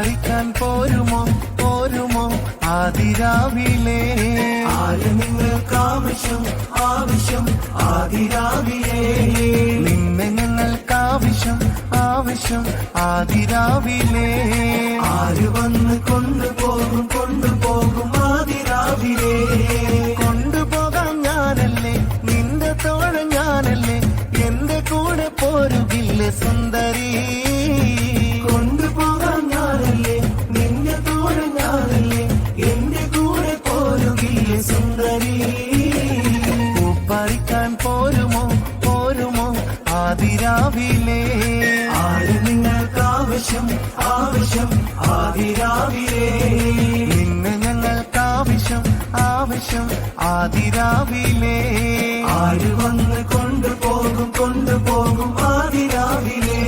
പറിക്കാൻ പോരുമോ പോരുമോ ആദിരാവിലെ? ആര് നിങ്ങൾക്കാവശ്യം ആവശ്യം ആദിരാവിലെ? നിന്നെ ഞങ്ങൾക്കാവശ്യം ആവശ്യം ആദിരാവിലെ. ആര് വന്ന് കൊണ്ടുപോകും കൊണ്ടുപോകും ആദിരാവിലെ? കൊണ്ടുപോകാൻ ഞാനല്ലേ, നിന്റെ തോഴൻ ഞാനല്ലേ, എന്റെ കൂടെ പോരുകില്ലേ സുന്ദരി? കൊണ്ടുപോകാൻ ഞാനല്ലേ, നിന്റെ തോഴൻ ഞാനല്ലേ, എന്റെ കൂടെ പോരുകില്ലേ സുന്ദരി? പറിക്കാൻ പോരുമോ പോരുമോ ആദിരാവിലെ? ആര് നിങ്ങൾക്കാവശ്യം ആവശ്യം ആദിരാവിലെ? നിന്നെ ഞങ്ങൾക്കാവശ്യം ആവശ്യം ആദിരാവിലെ. ആര് വന്ന് കൊണ്ടുപോകും കൊണ്ടുപോകും ആദിരാവിലെ?